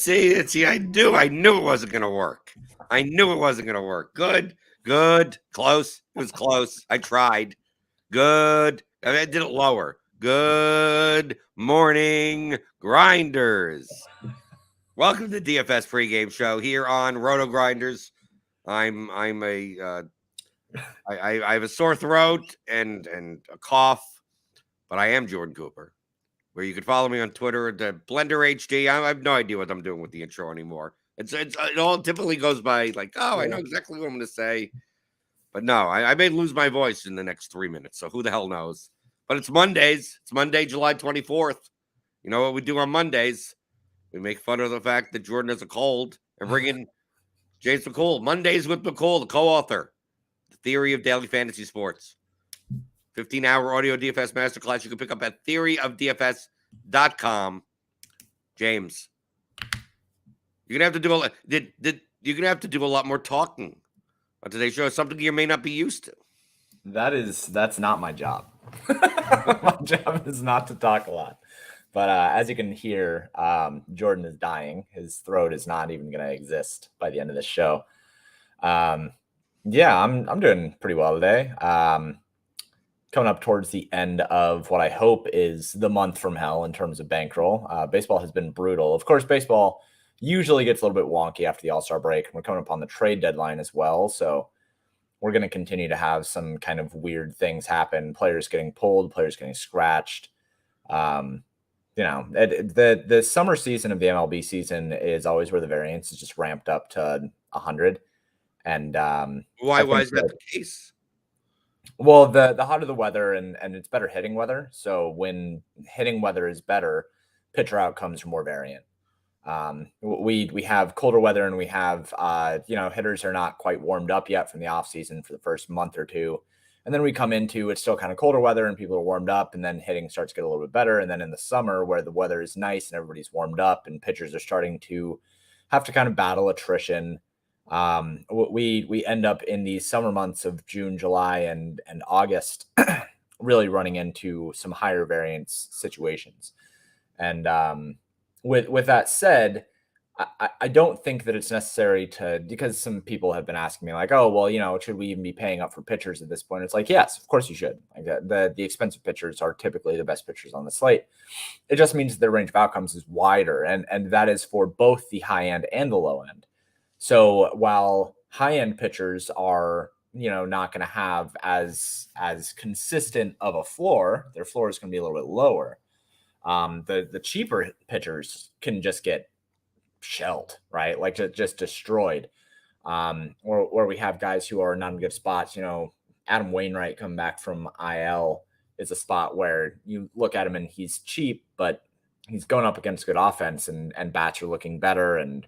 See, I knew it wasn't going to work. I knew it wasn't going to work. Good, close. It was close. I tried. Good. I did it lower. Good morning, grinders. Welcome to the DFS pregame show here on RotoGrinders. I have a sore throat and a cough, but I am Jordan Cooper. Where you can follow me on Twitter at Blender HD. I have no idea what I'm doing with the intro anymore. It all typically goes by like, oh, I know exactly what I'm going to say. But no, I may lose my voice in the next 3 minutes, so who the hell knows? But it's Mondays. It's Monday, July 24th. You know what we do on Mondays? We make fun of the fact that Jordan has a cold and bring in James McCool. Mondays with McCool, the co-author, The Theory of Daily Fantasy Sports. 15-hour audio DFS masterclass you can pick up at theoryofdfs.com. James, you're gonna have to do you're gonna have to do a lot more talking on today's show. Something you may not be used to. That's not my job. My job is not to talk a lot. But as you can hear, Jordan is dying. His throat is not even going to exist by the end of this show. I'm doing pretty well today. Coming up towards the end of what I hope is the month from hell in terms of bankroll. Baseball has been brutal. Of course, baseball usually gets a little bit wonky after the All-Star break. We're coming up on the trade deadline as well. So we're going to continue to have some kind of weird things happen. Players getting pulled, players getting scratched. The summer season of the MLB season is always where the variance is just ramped up to 100. And why is that the case? Well, the hotter the weather and it's better hitting weather. So when hitting weather is better, pitcher outcomes are more variant. We have colder weather and we have hitters are not quite warmed up yet from the off season for the first month or two. And then we come into it's still kind of colder weather and people are warmed up and then hitting starts to get a little bit better. And then in the summer where the weather is nice and everybody's warmed up and pitchers are starting to have to kind of battle attrition. We end up in the summer months of June, July, and August really running into some higher variance situations. And with that said, I don't think that it's necessary because some people have been asking me like, oh, well, should we even be paying up for pitchers at this point? It's like, yes, of course you should. Like the expensive pitchers are typically the best pitchers on the slate. It just means that their range of outcomes is wider. And that is for both the high end and the low end. So while high end pitchers are, not going to have as consistent of a floor, their floor is going to be a little bit lower. The cheaper pitchers can just get shelled, right? Like just destroyed. Or we have guys who are not in good spots. Adam Wainwright coming back from IL is a spot where you look at him and he's cheap, but he's going up against good offense and bats are looking better. And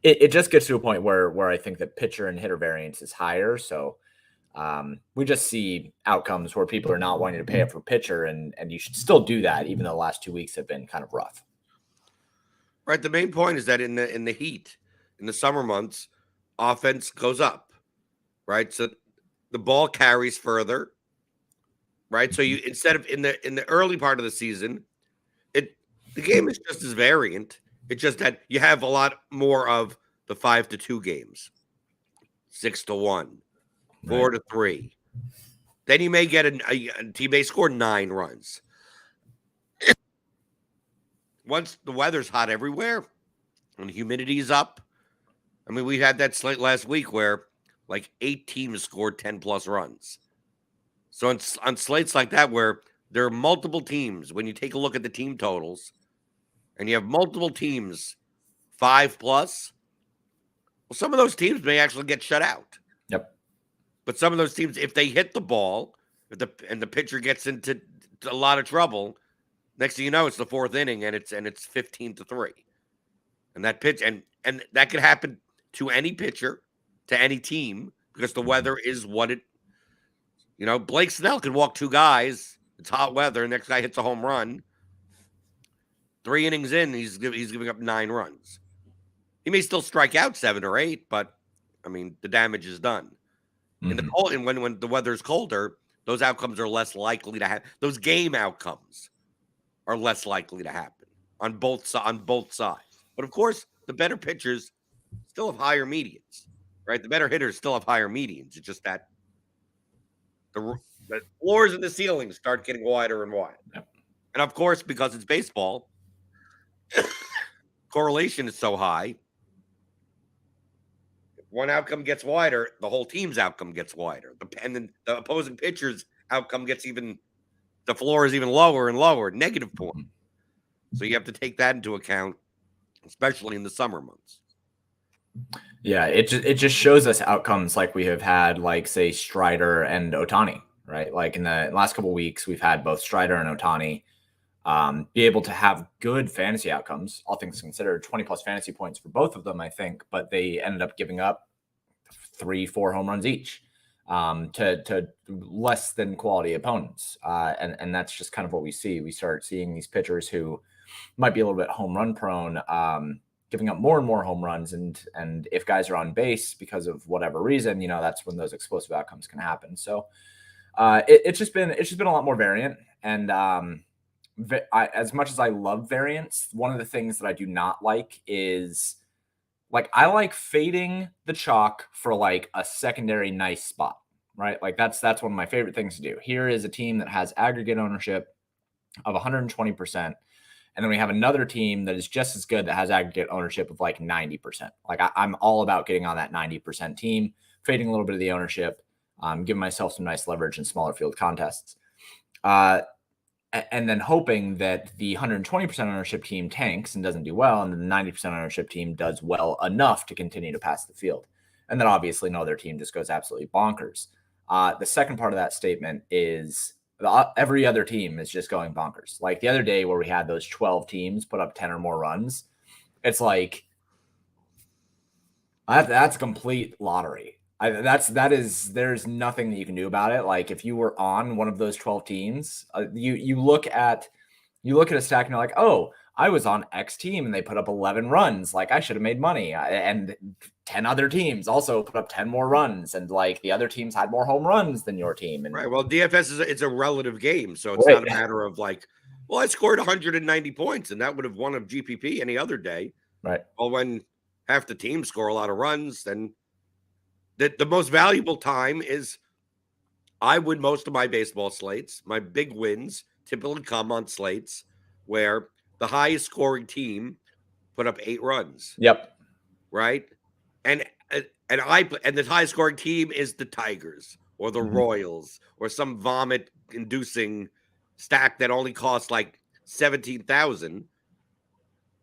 it just gets to a point where I think that pitcher and hitter variance is higher. So we just see outcomes where people are not wanting to pay up for pitcher, and you should still do that, even though the last 2 weeks have been kind of rough. Right. The main point is that in the heat, in the summer months, offense goes up. Right. So the ball carries further. Right. So you instead of in the early part of the season, the game is just as variant. It's just that you have a lot more of the 5-2 games, 6-1, 4-3. Then you may get a team may score 9 runs. Once the weather's hot everywhere and humidity's up, I mean, we had that slate last week where like 8 teams scored 10 plus runs. So on slates like that where there are multiple teams, when you take a look at the team totals, and you have multiple teams 5+, well, some of those teams may actually get shut out. Yep. But some of those teams, if they hit the ball, and the pitcher gets into a lot of trouble, next thing you know, it's the 4th inning and it's 15-3. And that pitch and that could happen to any pitcher, to any team, because the weather is what it. Blake Snell could walk 2 guys. It's hot weather. Next guy hits a home run. 3 innings in, he's giving up 9 runs. He may still strike out 7 or 8, but I mean the damage is done. In the cold, and when the weather's colder, those outcomes are less likely to happen. Those game outcomes are less likely to happen on both sides. But of course, the better pitchers still have higher medians, right? The better hitters still have higher medians. It's just that the floors and the ceilings start getting wider and wider. Yep. And of course, because it's baseball, correlation is so high. If one outcome gets wider, the whole team's outcome gets wider. And then the opposing pitcher's outcome gets the floor is even lower and lower, negative point. So you have to take that into account, especially in the summer months. Yeah, it just shows us outcomes like we have had, like, say, Strider and Ohtani, right? Like in the last couple of weeks, we've had both Strider and Ohtani be able to have good fantasy outcomes, all things considered, 20 plus fantasy points for both of them, I think, but they ended up giving up 3-4 home runs each to less than quality opponents. And that's just kind of what we see. We start seeing these pitchers who might be a little bit home run prone, giving up more and more home runs. And if guys are on base because of whatever reason, that's when those explosive outcomes can happen. So it's just been a lot more variant. And as much as I love variance, one of the things that I do not like is, like, I like fading the chalk for like a secondary nice spot, right? Like that's one of my favorite things to do. Here is a team that has aggregate ownership of 120%. And then we have another team that is just as good that has aggregate ownership of like 90%. Like I'm all about getting on that 90% team, fading a little bit of the ownership, giving myself some nice leverage in smaller field contests. And then hoping that the 120% ownership team tanks and doesn't do well, and the 90% ownership team does well enough to continue to pass the field. And then obviously no other team just goes absolutely bonkers. The second part of that statement is every other team is just going bonkers. Like the other day where we had those 12 teams put up 10 or more runs, it's like that's a complete lottery. There's nothing that you can do about it. Like if you were on one of those 12 teams, you look at a stack and you're like, oh, I was on X team and they put up 11 runs. Like I should have made money. And 10 other teams also put up 10 more runs. And like the other teams had more home runs than your team. And right. Well, DFS it's a relative game. So it's not a matter of like, well, I scored 190 points and that would have won a GPP any other day. Right. Well, when half the teams score a lot of runs, then the most valuable time is I win most of my baseball slates. My big wins typically come on slates where the highest scoring team put up 8 runs. Yep. Right. And the highest scoring team is the Tigers or the Royals or some vomit inducing stack that only costs like 17,000.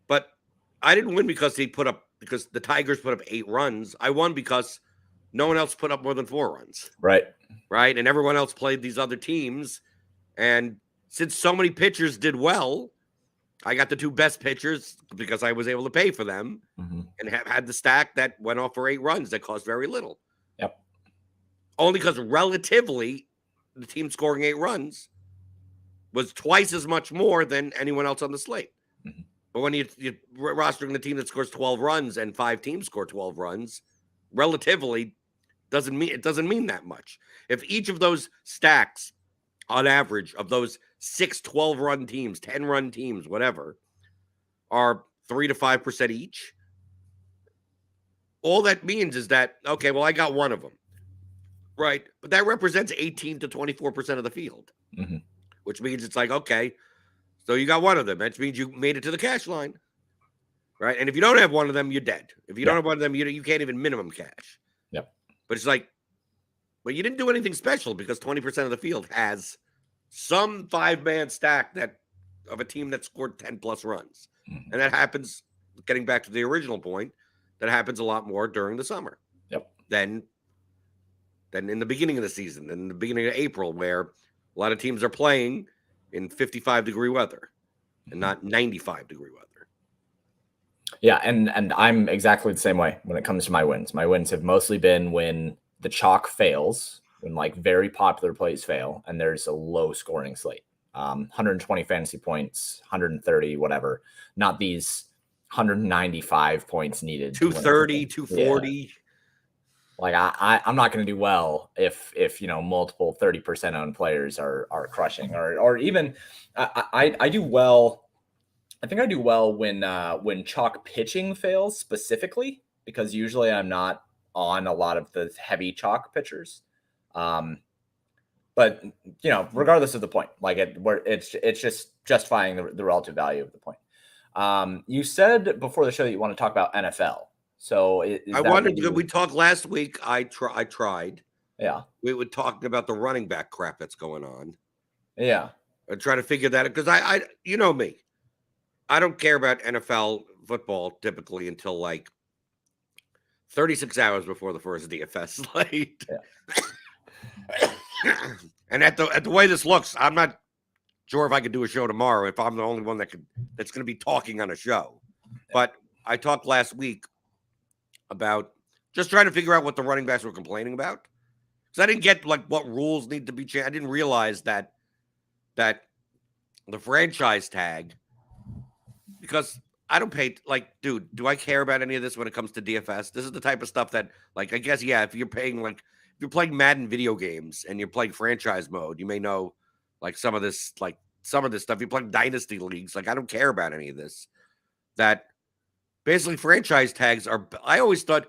But I didn't win because the Tigers put up 8 runs. I won because no one else put up more than 4 runs. Right. Right. And everyone else played these other teams. And since so many pitchers did well, I got the 2 best pitchers because I was able to pay for them and had the stack that went off for 8 runs that cost very little. Yep. Only because relatively the team scoring 8 runs was twice as much more than anyone else on the slate. But when you're rostering the team that scores 12 runs and 5 teams score 12 runs, relatively doesn't mean that much. If each of those stacks on average of those 6 12-run teams, 10-run teams, whatever, are 3 to 5% each, all that means is that, okay, well, I got one of them, right? But that represents 18 to 24% of the field, which means it's like, okay, so you got one of them. That means you made it to the cash line, right? And if you don't have one of them, you're dead. If you don't have one of them, you can't even minimum cash. Yep. But it's like, but you didn't do anything special because 20% of the field has some 5-man stack of a team that scored 10 plus runs. And that happens, getting back to the original point, that happens a lot more during the summer. Yep. Than in the beginning of the season, in the beginning of April, where a lot of teams are playing in 55-degree weather and not 95-degree weather. Yeah, and I'm exactly the same way when it comes to my wins. My wins have mostly been when the chalk fails, when like very popular plays fail, and there's a low scoring slate. 120 fantasy points, 130, whatever. Not these 195 points needed. 230, 240. Yeah. Like I'm not going to do well if multiple 30% owned players are crushing, or even I do well I think I do well when chalk pitching fails specifically, because usually I'm not on a lot of the heavy chalk pitchers. But regardless of the point, like it's just justifying the relative value of the point. You said before the show that you want to talk about NFL. So I wanted to. We talked last week. I tried. Yeah. We were talking about the running back crap that's going on. Yeah. I try to figure that out because I you know me, I don't care about NFL football typically until like 36 hours before the first DFS slate. Yeah. And at the way this looks, I'm not sure if I could do a show tomorrow if I'm the only one that's going to be talking on a show. But I talked last week about just trying to figure out what the running backs were complaining about. Because I didn't get like what rules need to be changed. I didn't realize that the franchise tag, because I don't pay, like, dude, do I care about any of this when it comes to DFS? This is the type of stuff that, like, I guess, yeah, if you're playing Madden video games and you're playing franchise mode, you may know, like, some of this stuff. You're playing Dynasty leagues. Like, I don't care about any of this. That basically franchise tags are, I always thought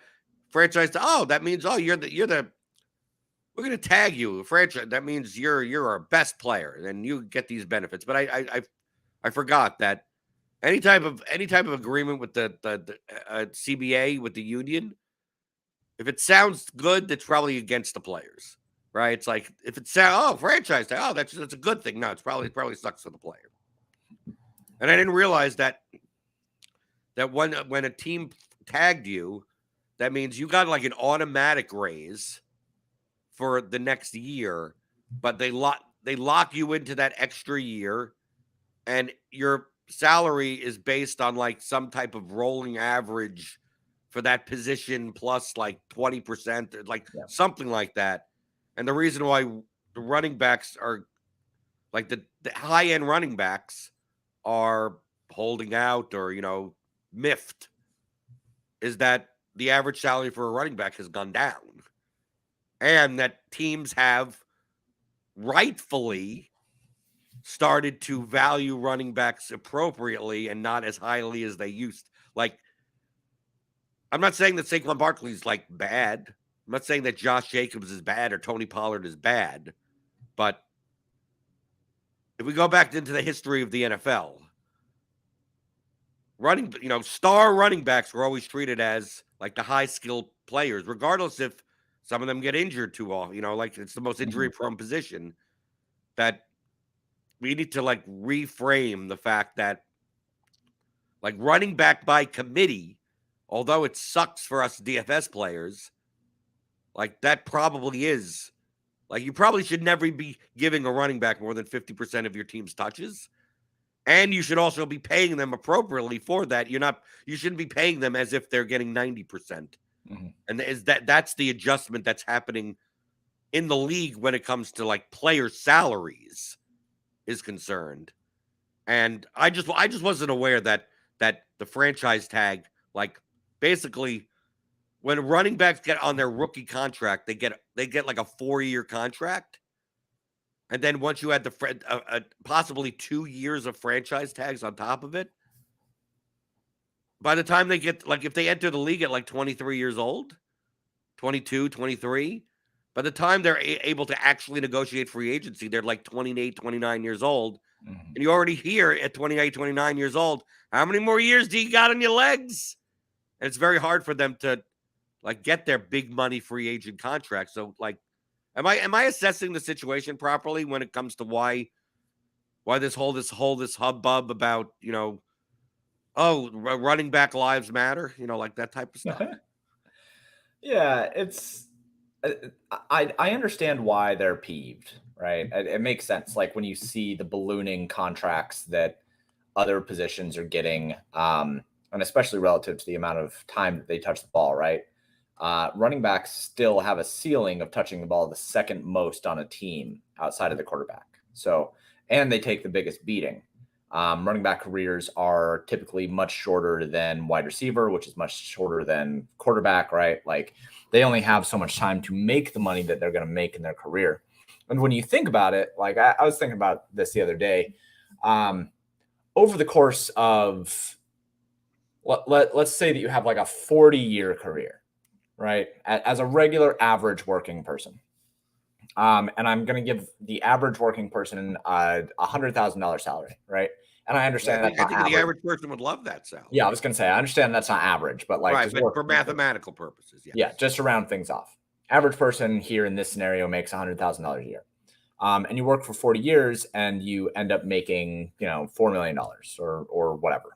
that means, we're going to tag you, franchise. That means you're our best player and you get these benefits. But I forgot that any type of agreement with the CBA, with the union, if it sounds good, that's probably against the players, right? It's like if it sounds franchise tag, that's a good thing. No, it probably sucks for the player. And I didn't realize that when a team tagged you, that means you got like an automatic raise for the next year, but they lock you into that extra year, and your salary is based on like some type of rolling average for that position plus like 20%, like something like that. And the reason why the running backs are like the high-end running backs are holding out or miffed is that the average salary for a running back has gone down. And that teams have rightfully started to value running backs appropriately and not as highly as they used. Like, I'm not saying that Saquon Barkley's like bad. I'm not saying that Josh Jacobs is bad or Tony Pollard is bad. But if we go back into the history of the NFL, star running backs were always treated as like the high skilled players, regardless if some of them get injured too often, like it's the most injury prone position. That we need to like reframe the fact that like running back by committee, although it sucks for us DFS players, like that probably is like you probably should never be giving a running back more than 50% of your team's touches. And you should also be paying them appropriately for that. You shouldn't be paying them as if they're getting 90%. And that's the adjustment that's happening in the league when it comes to like player salaries is concerned. And I just wasn't aware that the franchise tag, like basically when running backs get on their rookie contract, they get like a 4-year contract. And then once you add the possibly 2 years of franchise tags on top of it, by the time they get, like, if they enter the league at like 23 years old, 22, 23, by the time they're able to actually negotiate free agency, they're like 28, 29 years old. And you're already here at 28, 29 years old. How many more years do you got on your legs? And it's very hard for them to like get their big money free agent contract. So like, am I assessing the situation properly when it comes to why this whole hubbub about, running back lives matter, like that type of stuff? Yeah, it's I understand why they're peeved, right? It makes sense. Like when you see the ballooning contracts that other positions are getting, and especially relative to the amount of time that they touch the ball, right? Running backs still have a ceiling of touching the ball the second most on a team outside of the quarterback. So, and they take the biggest beating. Running back careers are typically much shorter than wide receiver, which is much shorter than quarterback, right? Like they only have so much time to make the money that they're going to make in their career. And when you think about it, like I was thinking about this the other day, over the course of, let's say that you have like a 40-year career, right? As a regular average working person. And I'm going to give the average working person a $100,000 salary, right? And I understand I that's not think the average. average person would love that salary. Yeah, I was going to say, I understand that's not average, but like, right, but for mathematical purposes, yes. Yeah, just to round things off. Average person here in this scenario makes $100,000 a year. And you work for 40 years and you end up making, $4 million or whatever.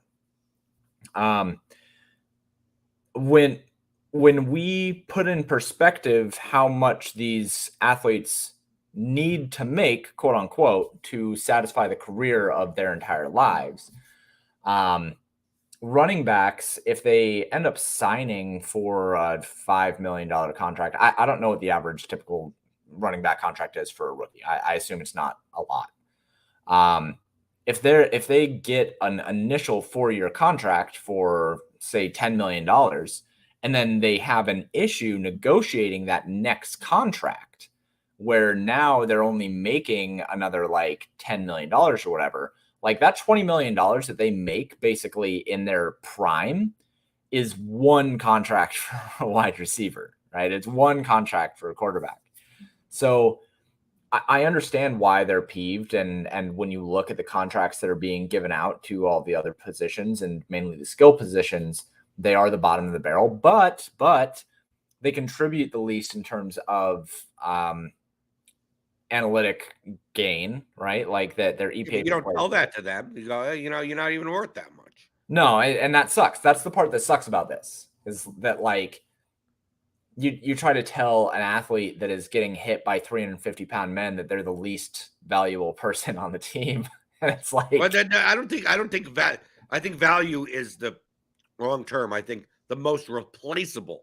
When we put in perspective how much these athletes need to make, quote unquote, to satisfy the career of their entire lives, running backs, if they end up signing for a $5 million contract, I don't know what the average typical running back contract is for a rookie. I assume it's not a lot. If they get an initial 4-year contract for, say, $10 million, and then they have an issue negotiating that next contract where now they're only making another like $10 million or whatever, like that $20 million that they make basically in their prime is one contract for a wide receiver, right? It's one contract for a quarterback. So I understand why they're peeved. And when you look at the contracts that are being given out to all the other positions and mainly the skill positions, they are the bottom of the barrel, but they contribute the least in terms of analytic gain, right? Like that their EPA. You don't tell that to them. You go, you're not even worth that much. No, and that sucks. That's the part that sucks about this, is that like you try to tell an athlete that is getting hit by 350-pound men that they're the least valuable person on the team. And it's like, but I think value is the wrong term. I think the most replaceable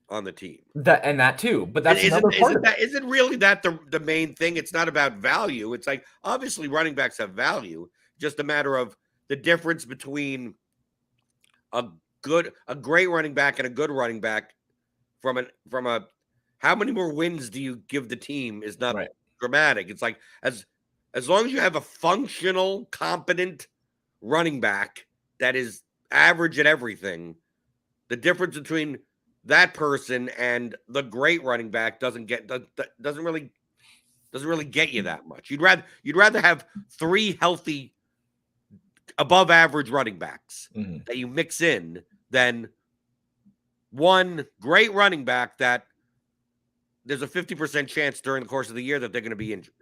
on the team. That too, but that's another part of it. Isn't really that the main thing? It's not about value. It's like, obviously running backs have value, just a matter of the difference between a great running back and a good running back from a how many more wins do you give the team is not right. dramatic. It's like as long as you have a functional, competent running back that is average at everything, the difference between that person and the great running back doesn't really get you that much. You'd rather have 3 healthy above average running backs that you mix in than one great running back that there's a 50% chance during the course of the year that they're going to be injured.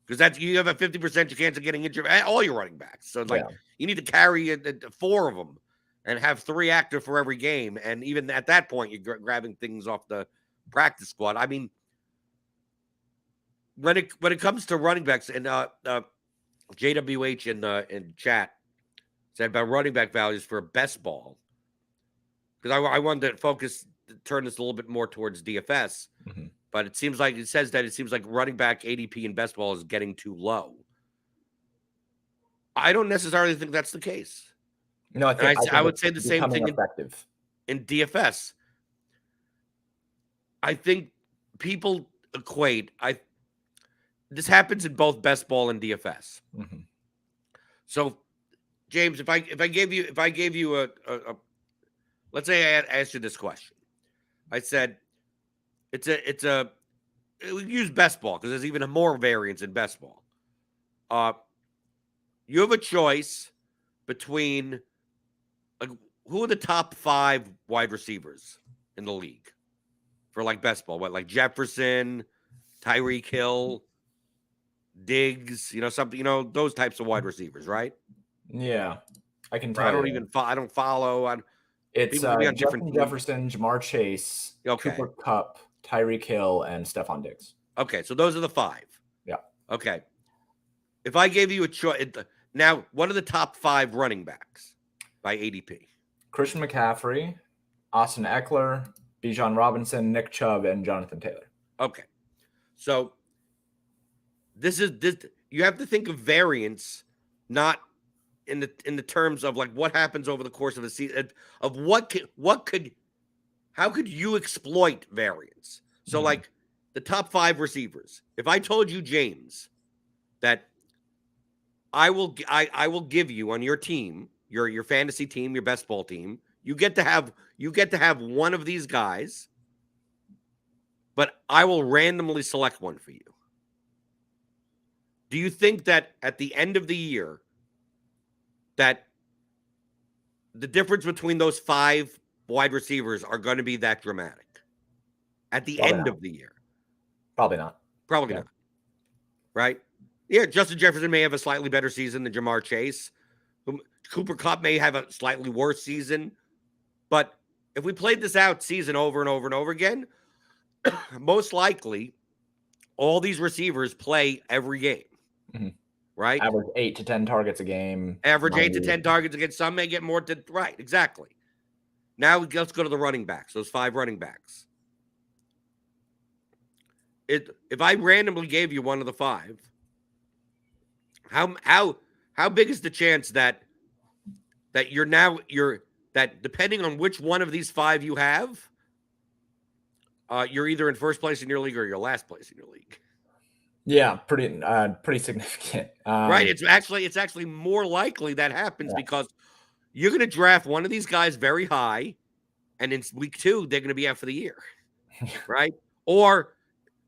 Because you have a 50% chance of getting injured at all your running backs. So it's you need to carry 4 of them and have 3 active for every game. And even at that point, you're grabbing things off the practice squad. I mean, when it comes to running backs, and JWH in chat said about running back values for best ball, because I wanted to turn this a little bit more towards DFS, but it seems like running back ADP in best ball is getting too low. I don't necessarily think that's the case. No, I would say the same thing in DFS. I think people equate. This happens in both best ball and DFS. So, James, if I gave you a let's say I asked you this question, I said we use best ball because there's even more variance in best ball. You have a choice between who are the top 5 wide receivers in the league for like best ball? What, like Jefferson, Tyreek Hill, Diggs, something, those types of wide receivers, right? Yeah, I can tell. I don't follow. It's Justin Jefferson, Jamar Chase, Cooper Kupp, Tyreek Hill, and Stephon Diggs. Okay, so those are the 5. Yeah. Okay. If I gave you a choice, now what are the top 5 running backs by ADP? Christian McCaffrey, Austin Eckler, Bijan Robinson, Nick Chubb, and Jonathan Taylor. Okay. So this you have to think of variance, not in the terms of like what happens over the course of a season, of how could you exploit variance? So like the top 5 receivers. If I told you, James, that I will give you on your team, your fantasy team, your best ball team. You get to have one of these guys, but I will randomly select one for you. Do you think that at the end of the year that the difference between those 5 wide receivers are going to be that dramatic at the end of the year? Probably not. Probably not. Right? Yeah, Justin Jefferson may have a slightly better season than Jamar Chase. Cooper Kupp may have a slightly worse season. But if we played this out season over and over and over again, most likely all these receivers play every game. Mm-hmm. Right? Average 8 to 10 targets a game. Average 8 to 10 targets against. Some may get more to right, exactly. Now let's go to the running backs, those 5 running backs. If I randomly gave you one of the 5, how big is the chance that that depending on which one of these 5 you have, you're either in first place in your league or you're last place in your league? Yeah, pretty significant. Right. It's actually more likely that happens because you're going to draft one of these guys very high, and in week 2 they're going to be out for the year, right? Or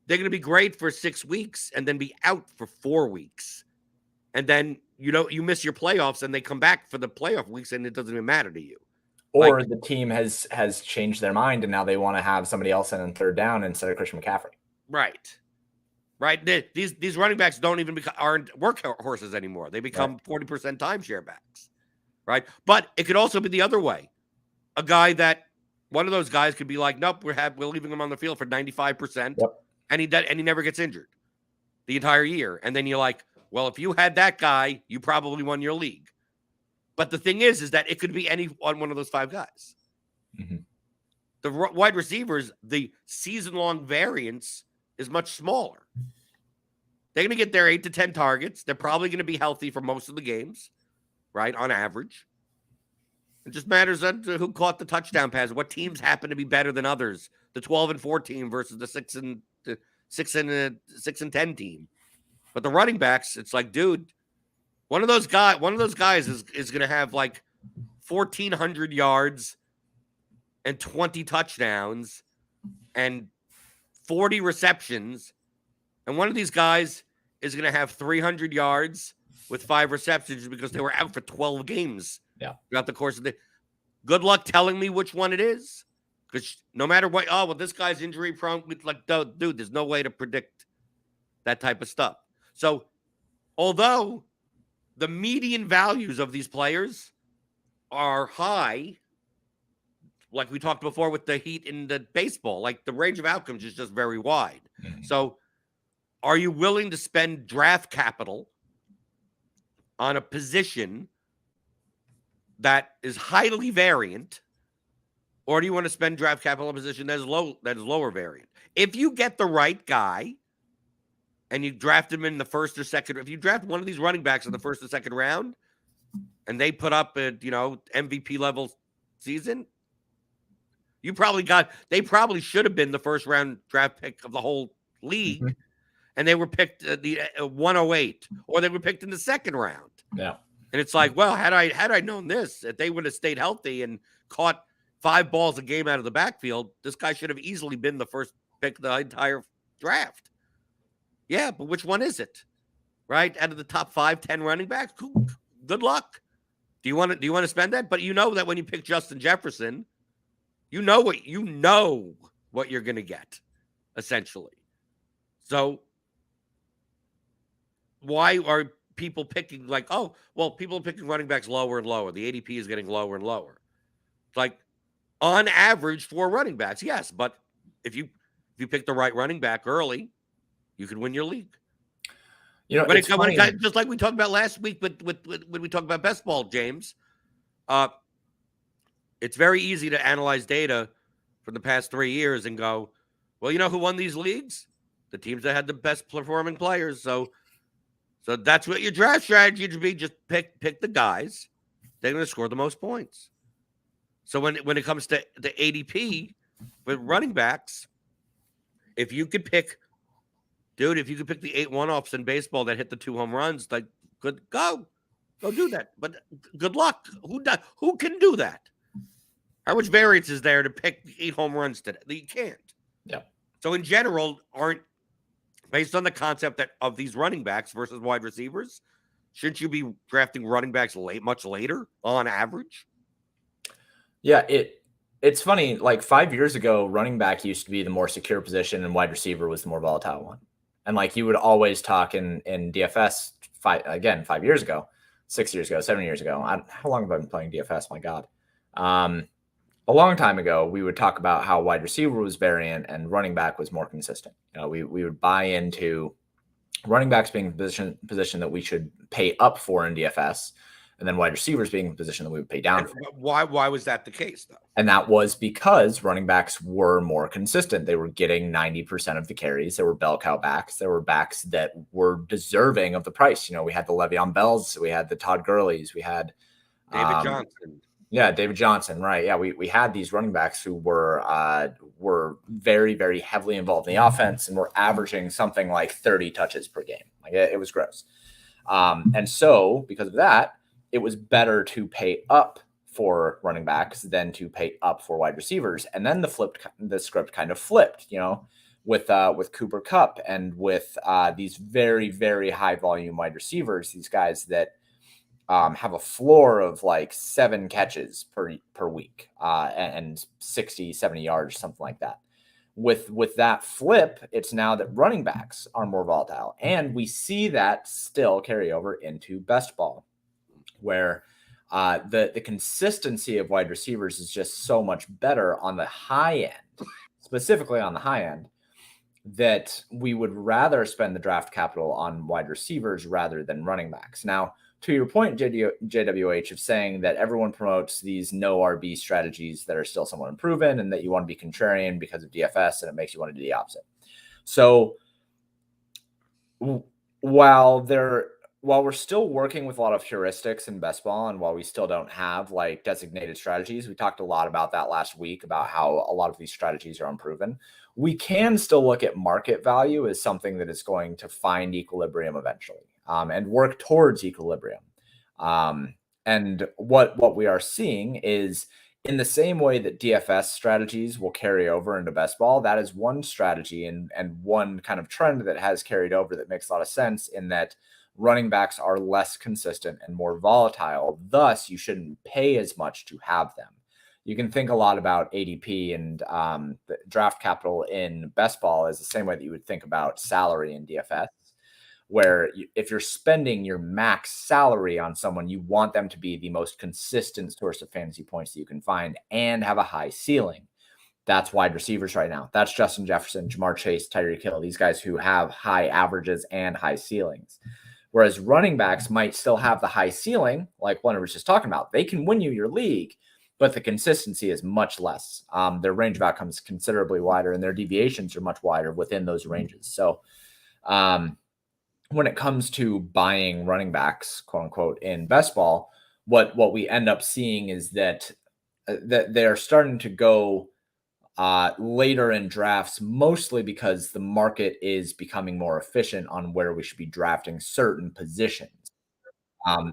they're going to be great for 6 weeks and then be out for 4 weeks, and then you miss your playoffs and they come back for the playoff weeks and it doesn't even matter to you. Or the team has changed their mind and now they want to have somebody else in on third down instead of Christian McCaffrey. Right. These running backs aren't workhorses anymore. They become 40% timeshare backs, right? But it could also be the other way. A guy that one of those guys could be like, nope, we're leaving him on the field for 95%, and he never gets injured the entire year. And then you're like, well, if you had that guy, you probably won your league. But the thing is that it could be any one of those 5 guys. Mm-hmm. The wide receivers, the season-long variance is much smaller. They're going to get their 8 to 10 targets. They're probably going to be healthy for most of the games, right, on average. It just matters on who caught the touchdown pass, what teams happen to be better than others, the 12 and 14 versus the 6 and 10 team. But the running backs, it's like, dude, one of those guys is going to have like 1,400 yards and 20 touchdowns and 40 receptions. And one of these guys is going to have 300 yards with 5 receptions because they were out for 12 games throughout the course of the. Good luck telling me which one it is, because no matter what, this guy's injury prone. Like, dude, there's no way to predict that type of stuff. So, although the median values of these players are high, like we talked before with the Heat in the baseball, like the range of outcomes is just very wide. Mm-hmm. So are you willing to spend draft capital on a position that is highly variant, or do you want to spend draft capital on a position that is lower variant? If you get the right guy and you draft him in the first or second, if you draft one of these running backs in the first or second round and they put up a MVP level season, they probably should have been the first round draft pick of the whole league. Mm-hmm. And they were picked the 108, or they were picked in the second round. Yeah. And it's like, well, had I known this, if they would have stayed healthy and caught 5 balls a game out of the backfield, this guy should have easily been the first pick of the entire draft. Yeah, but which one is it? Right? Out of the top 5-10 running backs, good luck. Do you want to spend that? But you know that when you pick Justin Jefferson, you know what you're going to get, essentially. So why are people picking people are picking running backs lower and lower? The ADP is getting lower and lower. It's like on average 4 running backs, yes, but if you pick the right running back early, you can win your league. Just like we talked about last week, when we talked about best ball, James, it's very easy to analyze data from the past 3 years and go, well, you know who won these leagues? The teams that had the best performing players. So that's what your draft strategy should be. Just pick the guys. They're going to score the most points. So when it comes to the ADP with running backs, if you could pick the 8 one-offs in baseball that hit the 2 home runs, like Go do that. But good luck. Who can do that? How much variance is there to pick 8 home runs today? You can't. Yeah. So in general, aren't based on the concept of these running backs versus wide receivers, shouldn't you be drafting running backs much later on average? Yeah, it's funny. Like 5 years ago, running back used to be the more secure position, and wide receiver was the more volatile one. And like you would always talk in DFS 5 years ago, 6 years ago, 7 years ago. How long have I been playing DFS? My God. A long time ago, we would talk about how wide receiver was variant and running back was more consistent. We would buy into running backs being the position that we should pay up for in DFS, and then wide receivers being the position that we would pay down for. Why was that the case, though? And that was because running backs were more consistent. They were getting 90% of the carries. There were bell cow backs. There were backs that were deserving of the price. We had the Le'Veon Bells. We had the Todd Gurleys. We had David Johnson. Yeah, David Johnson, right. Yeah, we had these running backs who were very, very heavily involved in the offense and were averaging something like 30 touches per game. Like it was gross. And so because of that, it was better to pay up for running backs than to pay up for wide receivers. And then the script kind of flipped, with Cooper Kupp and with these very, very high volume wide receivers, these guys that have a floor of like 7 catches per week and 60, 70 yards, something like that. With that flip, it's now that running backs are more volatile. And we see that still carry over into best ball, where the consistency of wide receivers is just so much better on the high end, specifically on the high end, that we would rather spend the draft capital on wide receivers rather than running backs. Now, to your point, JWH, of saying that everyone promotes these no RB strategies that are still somewhat unproven and that you want to be contrarian because of DFS and it makes you want to do the opposite. So while we're still working with a lot of heuristics in best ball, and while we still don't have like designated strategies, we talked a lot about that last week about how a lot of these strategies are unproven. We can still look at market value as something that is going to find equilibrium eventually, and work towards equilibrium. And what we are seeing is, in the same way that DFS strategies will carry over into best ball, that is one strategy and one kind of trend that has carried over that makes a lot of sense, in that running backs are less consistent and more volatile. Thus, you shouldn't pay as much to have them. You can think a lot about ADP and the draft capital in best ball as the same way that you would think about salary in DFS, where if you're spending your max salary on someone, you want them to be the most consistent source of fantasy points that you can find and have a high ceiling. That's wide receivers right now. That's Justin Jefferson, Jamar Chase, Tyreek Hill, these guys who have high averages and high ceilings. Whereas running backs might still have the high ceiling, like Leonard was just talking about. They can win you your league, but the consistency is much less. Their range of outcomes is considerably wider, and their deviations are much wider within those ranges. So when it comes to buying running backs, quote unquote, in best ball, what we end up seeing is that they are starting to go later in drafts, mostly because the market is becoming more efficient on where we should be drafting certain positions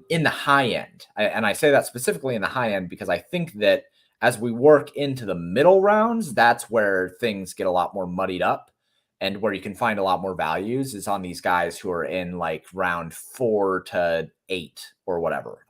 in the high end. And I say that specifically in the high end because I think that as we work into the middle rounds, that's where things get a lot more muddied up, and where you can find a lot more values is on these guys who are in like round 4 to 8 or whatever.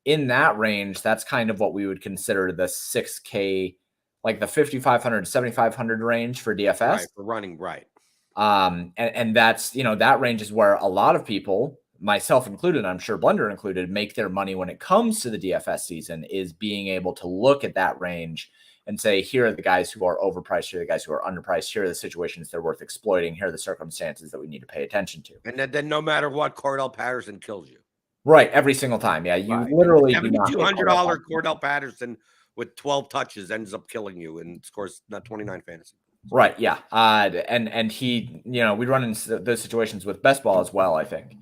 In that range, that's kind of what we would consider the 6K, like the 5,500 to 7,500 range for DFS. Right, for running, right. And that's, that range is where a lot of people, myself included, I'm sure Blender included, make their money when it comes to the DFS season, is being able to look at that range and say, here are the guys who are overpriced, here are the guys who are underpriced, here are the situations they're worth exploiting, here are the circumstances that we need to pay attention to. And then no matter what, Cordell Patterson kills you. Right, every single time. Yeah, you literally do not. $7,200 Cordell Patterson with 12 touches ends up killing you and scores not 29 fantasy. Right, yeah. And he, we run into those situations with best ball as well, I think.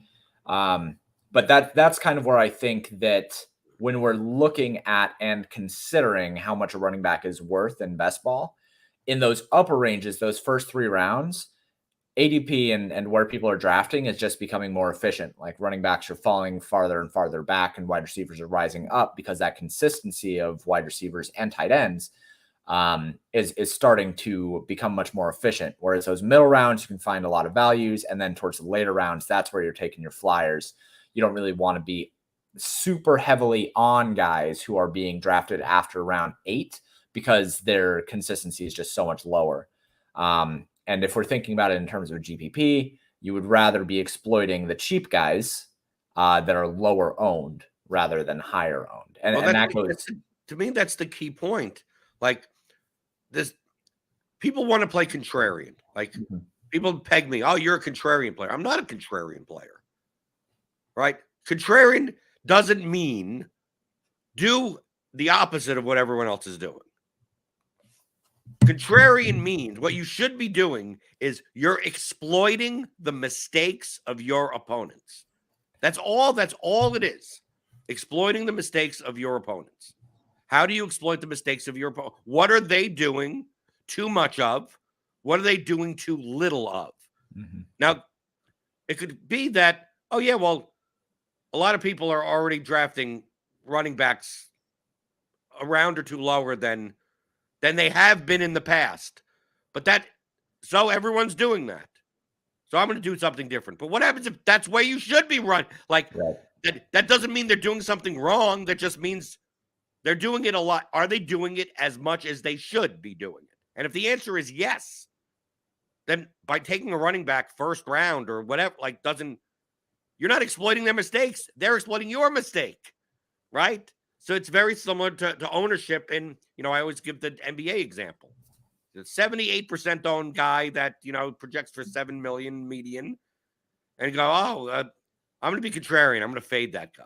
But that's kind of where I think that when we're looking at and considering how much a running back is worth in best ball, in those upper ranges, those first 3 rounds, ADP and where people are drafting is just becoming more efficient. Like running backs are falling farther and farther back, and wide receivers are rising up because that consistency of wide receivers and tight ends is starting to become much more efficient. Whereas those middle rounds, you can find a lot of values, and then towards the later rounds, that's where you're taking your flyers. You don't really want to be super heavily on guys who are being drafted after round 8 because their consistency is just so much lower. And if we're thinking about it in terms of GPP, you would rather be exploiting the cheap guys that are lower owned rather than higher owned. And, well, and that goes to me, that's the key point. Like this, people want to play contrarian. Like people peg me, oh, you're a contrarian player. I'm not a contrarian player, right? Contrarian doesn't mean do the opposite of what everyone else is doing. Contrarian means what you should be doing is you're exploiting the mistakes of your opponents. That's all it is. Exploiting the mistakes of your opponents. How do you exploit the mistakes of your opponent? What are they doing too much of? What are they doing too little of? Now, it could be that, oh yeah, well, a lot of people are already drafting running backs a round or two lower than they have been in the past. But so everyone's doing that. So I'm going to do something different. But what happens if that's where you should be run? Like that doesn't mean they're doing something wrong. That just means they're doing it a lot. Are they doing it as much as they should be doing it? And if the answer is yes, then by taking a running back first round or whatever, you're not exploiting their mistakes. They're exploiting your mistake, right? So it's very similar to ownership. And, I always give the NBA example. The 78% owned guy that, projects for 7 million median. And you go, I'm going to be contrarian. I'm going to fade that guy.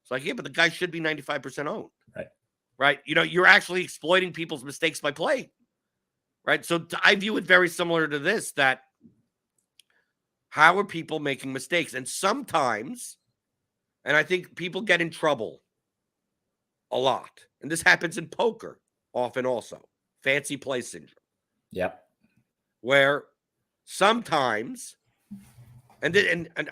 It's like, yeah, but the guy should be 95% owned. Right. You're actually exploiting people's mistakes by playing. Right. So I view it very similar to this, that how are people making mistakes? And sometimes, and I think people get in trouble a lot. And this happens in poker often also. Fancy play syndrome. Yep. Where sometimes, and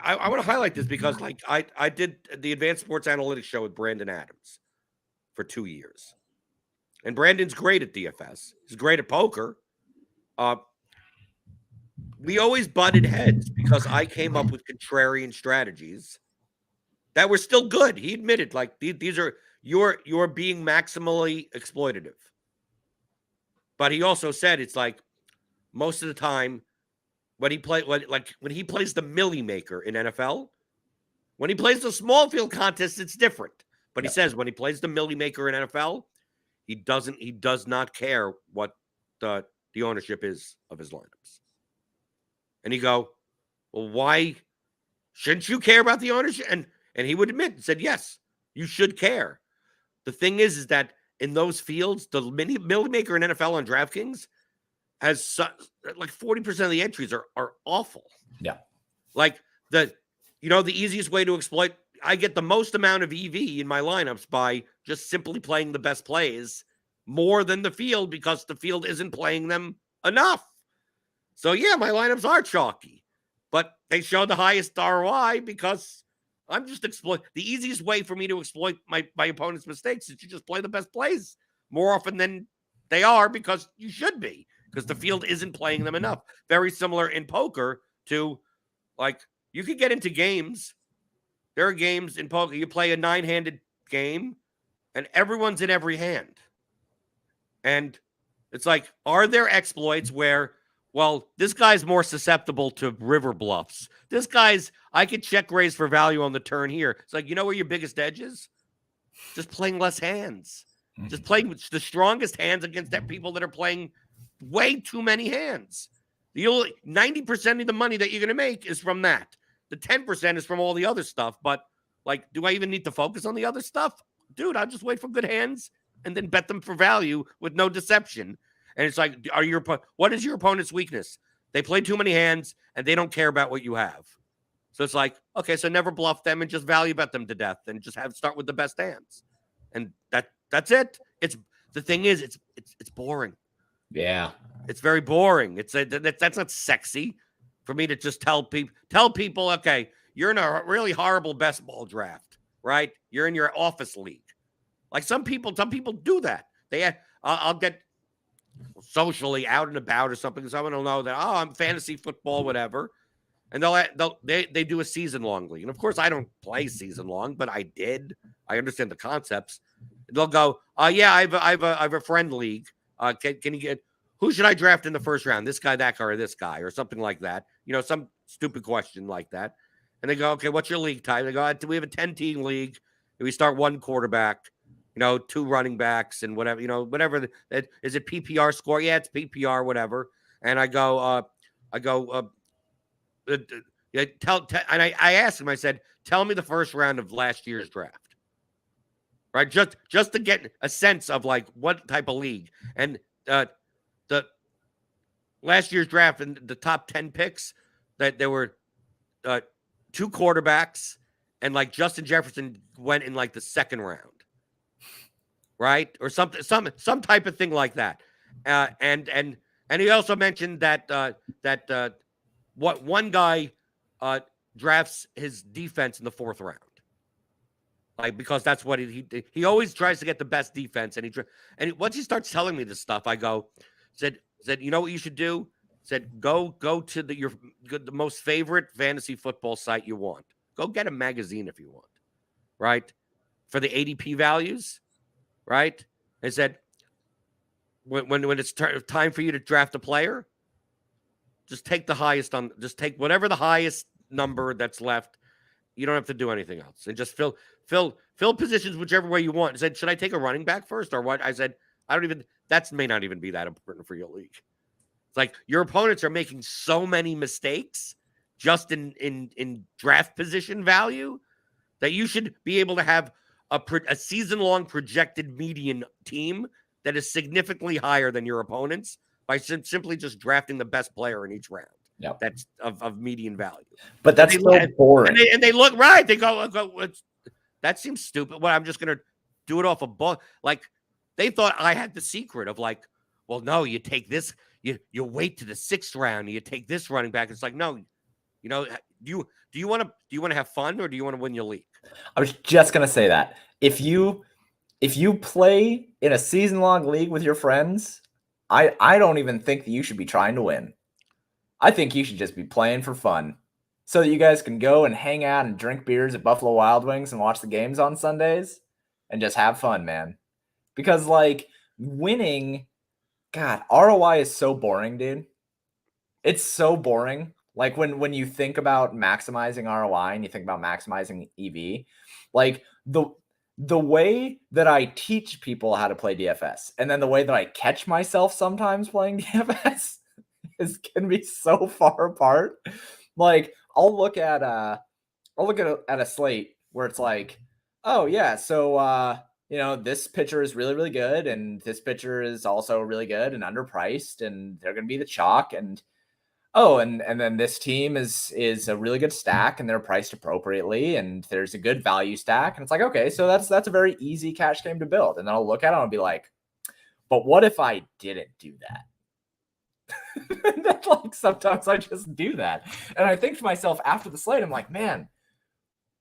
I want to highlight this because I did the Advanced Sports Analytics show with Brandon Adams for 2 years. And Brandon's great at DFS. He's great at poker. We always butted heads because I came up with contrarian strategies that were still good. He admitted, these are you're being maximally exploitative. But he also said it's like most of the time when he plays the Millie Maker in NFL, when he plays the small field contest, it's different. But he says when he plays the Millie Maker in NFL, he does not care what the ownership is of his lineups. And he go, well, why shouldn't you care about the ownership? And he would admit and said, yes, you should care. The thing is that in those fields, the Millie Maker in NFL on DraftKings has 40% of the entries are awful. Yeah. The easiest way to exploit, I get the most amount of EV in my lineups by just simply playing the best plays more than the field because the field isn't playing them enough. So yeah, my lineups are chalky, but they show the highest ROI because I'm just the easiest way for me to exploit my opponent's mistakes is to just play the best plays more often than they are because you should be, because the field isn't playing them enough. Very similar in poker to you could get into games. There are games in poker, you play a 9-handed game and everyone's in every hand. And it's like, are there exploits where, well, this guy's more susceptible to river bluffs. This guy's, I could check raise for value on the turn here. It's like, where your biggest edge is? Just playing less hands. Just playing the strongest hands against people that are playing way too many hands. The 90% of the money that you're going to make is from that. The 10% is from all the other stuff. But do I even need to focus on the other stuff? Dude, I'll just wait for good hands and then bet them for value with no deception. And it's like, what is your opponent's weakness? They play too many hands and they don't care about what you have. So it's like, okay, so never bluff them and just value bet them to death and just start with the best hands. And that's it. The thing is, it's boring. Yeah. It's very boring. That's not sexy. for me to just tell people, okay, you're in a really horrible best ball draft, right? You're in your office league. Like some people do that. I'll get socially out and about or something. Someone will know that, oh, I'm fantasy football, whatever. And they do a season long league. And of course, I don't play season long, but I did. I understand the concepts. They'll go, yeah, I have a friend league. Can you get, who should I draft in the first round? This guy, that guy, or this guy, or something like that. Some stupid question like that. And they go, okay, what's your league type? They go, we have a 10-team league. And we start one quarterback, 2 running backs and whatever, whatever. Is it PPR score? Yeah, it's PPR, whatever. And I go, and I asked him, I said, tell me the first round of last year's draft. Right? Just to get a sense of like what type of league. And the last year's draft and the top 10 picks, that there were 2 quarterbacks, and like Justin Jefferson went in like the second round. Right? Or some type of thing like that. And he also mentioned that what one guy drafts his defense in the 4th round, like, because that's what he always tries to get the best defense. And once he starts telling me this stuff, I said, you know what you should do? Said, go to the most favorite fantasy football site you want. Go get a magazine if you want, right? For the ADP values, right? I said, when it's time for you to draft a player, just take whatever the highest number that's left. You don't have to do anything else, and just fill positions whichever way you want. I said, should I take a running back first or what? I said, that may not even be that important for your league. It's like your opponents are making so many mistakes just in draft position value that you should be able to have a season-long projected median team that is significantly higher than your opponents by simply just drafting the best player in each round. Yep. That's of median value. But that's so boring. And they look right. They go that seems stupid. Well, I'm just going to do it off a ball. Like, they thought I had the secret of like, well, no, you take this, you wait to the 6th round, and you take this running back. It's like, no, do you want to have fun, or do you want to win your league? I was just going to say that. If you play in a season-long league with your friends, I don't even think that you should be trying to win. I think you should just be playing for fun so that you guys can go and hang out and drink beers at Buffalo Wild Wings and watch the games on Sundays and just have fun, man. Because, like, winning, God, ROI is so boring, dude. It's so boring. Like, when you think about maximizing ROI and you think about maximizing EV, like, the way that I teach people how to play DFS and then the way that I catch myself sometimes playing DFS can be so far apart. Like, I'll look at a slate where it's like, oh yeah, so this pitcher is really, really good, and this pitcher is also really good and underpriced, and they're going to be the chalk, and and then this team is a really good stack, and they're priced appropriately, and there's a good value stack, and it's like, okay, so that's a very easy cash game to build. And then I'll look at it and I'll be like, but what if I didn't do that? Like, sometimes I just do that, and I think to myself after the slate, I'm like, man,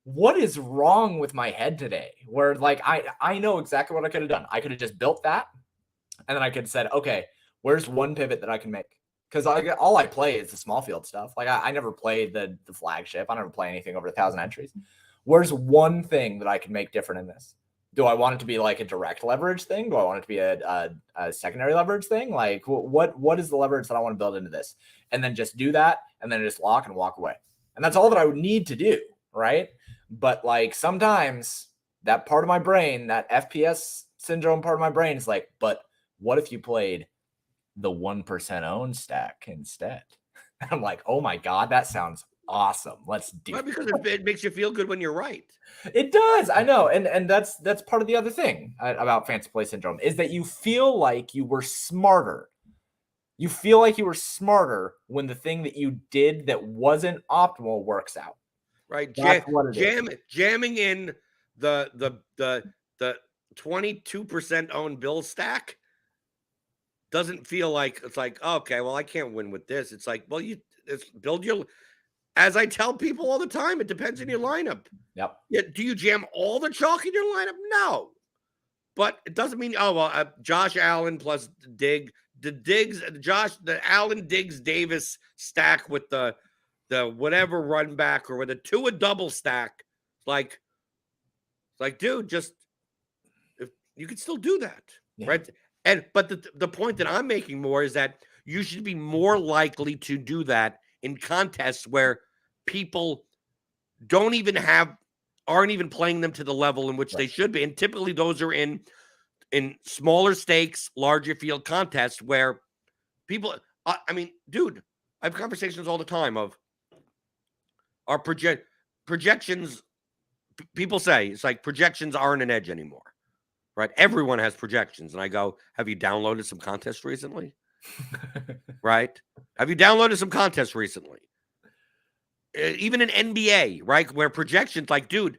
what is wrong with my head today? Where, like, I know exactly what I could have done. I could have just built that, and then I could have said, okay, where's one pivot that I can make? Because all I play is the small field stuff. Like, I never play the flagship. I never play anything over 1,000 entries. Where's one thing that I can make different in this? Do I want it to be like a direct leverage thing? Do I want it to be a secondary leverage thing? Like, what is the leverage that I want to build into this? And then just do that, and then just lock and walk away. And that's all that I would need to do, right? But, like, sometimes that part of my brain, that FPS syndrome part of my brain is like, but what if you played the 1% owned stack instead? And I'm like, oh my God, that sounds awesome. Let's do it. Because it makes you feel good when you're right. It does. I know. And that's part of the other thing about fantasy play syndrome is that you feel like you were smarter. You feel like you were smarter when the thing that you did that wasn't optimal works out. Right. That's what it is. Jamming in the 22% owned bill stack doesn't feel like it's like, okay, well, I can't win with this. It's like, well, build your, as I tell people all the time, it depends on your lineup. Yep. Yeah, do you jam all the chalk in your lineup? No. But it doesn't mean, oh, well, Josh Allen plus the Allen Diggs Davis stack with the whatever run back or with a Tua double stack. Like, dude, just if you can still do that, right? But the point that I'm making more is that you should be more likely to do that in contests where people aren't even playing them to the level in which they should be. And typically those are in smaller stakes, larger field contests where people, I mean, dude, I have conversations all the time of our projections. People say it's like projections aren't an edge anymore, right? Everyone has projections. And I go, have you downloaded some contests recently? Right? Have you downloaded some contests recently? Even in NBA, right? Where projections, like, dude,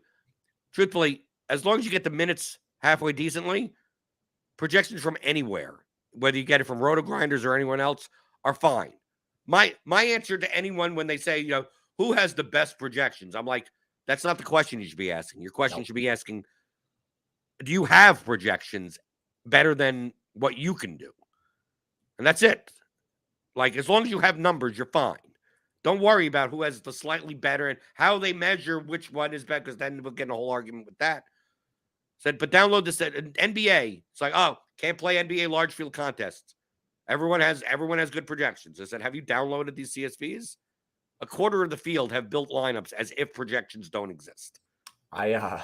truthfully, as long as you get the minutes halfway decently, projections from anywhere, whether you get it from RotoGrinders or anyone else, are fine. My answer to anyone when they say, who has the best projections? I'm like, that's not the question you should be asking. Your question should be asking, do you have projections better than what you can do? And that's it. Like, as long as you have numbers, you're fine. Don't worry about who has the slightly better and how they measure which one is better, because then we'll get in a whole argument with that. Said, but download this at NBA. It's like, oh, can't play NBA large field contests. Everyone has good projections. I said, have you downloaded these CSVs? A quarter of the field have built lineups as if projections don't exist. I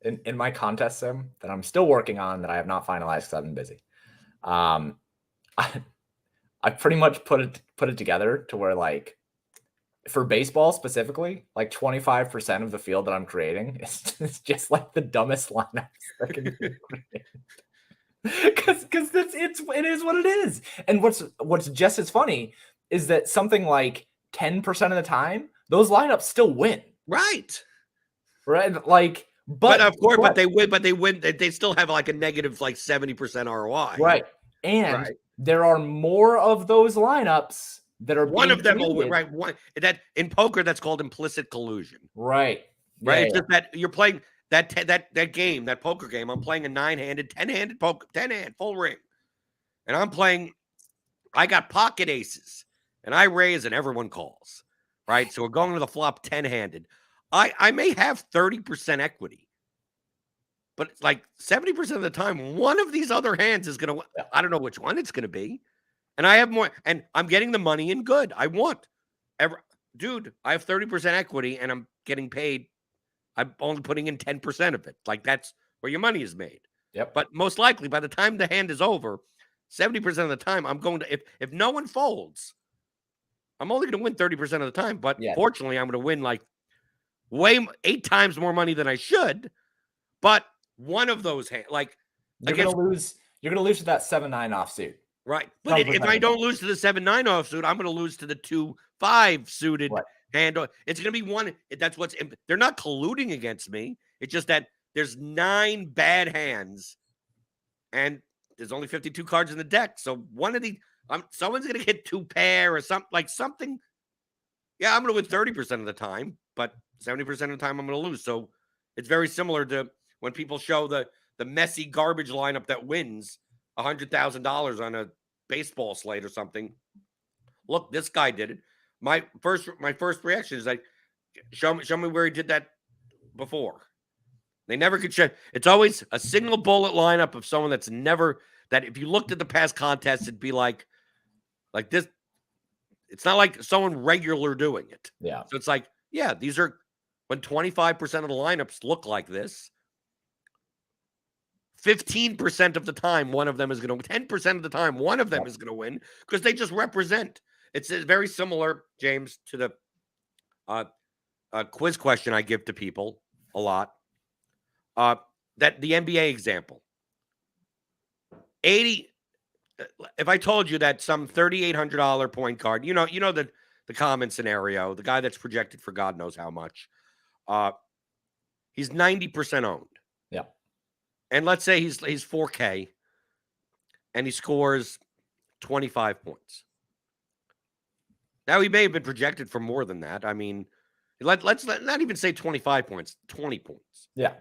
in my contest sim that I'm still working on, that I have not finalized because I've been busy. I pretty much put it together to where, like, for baseball specifically, like 25% of the field that I'm creating is just like the dumbest lineups that can be created. Because it is what it is. And what's just as funny is that something like 10% of the time, those lineups still win. Right. Like, but of course, but they win. They still have like a negative, like 70% ROI. Right. And there are more of those lineups that are one of them will win, right? One that in poker, that's called implicit collusion. Right. Right. It's just that you're playing that game, that poker game. I'm playing a 9-handed, 10-handed poker, 10-hand full ring. And I got pocket aces and I raise and everyone calls. Right. So we're going to the flop 10-handed. I may have 30% equity, but like 70% of the time, one of these other hands is going to, I don't know which one it's going to be. And I have more, and I'm getting the money in good. I have 30% equity and I'm getting paid. I'm only putting in 10% of it. Like, that's where your money is made. Yep. But most likely by the time the hand is over, 70% of the time I'm going to, if no one folds, I'm only going to win 30% of the time. But fortunately, I'm going to win like 8 times more money than I should. But one of those hands, like, you're going to lose to that 7-9 offsuit. Right. But if I don't lose to the 7-9 offsuit, I'm going to lose to the 2-5 suited hand. It's going to be one. That's they're not colluding against me. It's just that there's 9 bad hands and there's only 52 cards in the deck. So one of these, someone's going to hit 2 pair or something. Yeah, I'm going to win 30% of the time, but 70% of the time I'm going to lose. So it's very similar to when people show the messy garbage lineup that wins $100,000 on a baseball slate or something. Look, this guy did it. My first reaction is like, show me where he did that before. They never could show. It's always a single bullet lineup of someone that's never, that if you looked at the past contests, it'd be like this. It's not like someone regular doing it. Yeah. So it's like, yeah, these are when 25% of the lineups look like this. 15% of the time, one of them is going to win. 10% of the time, one of them is going to win because they just represent. It's very similar, James, to the quiz question I give to people a lot. That the NBA example. 80. If I told you that some $3,800 point guard, you know the common scenario, the guy that's projected for God knows how much, he's 90% owned. Yeah. And let's say he's 4K and he scores 25 points. Now, he may have been projected for more than that. I mean, let's not even say 25 points, 20 points. Yeah.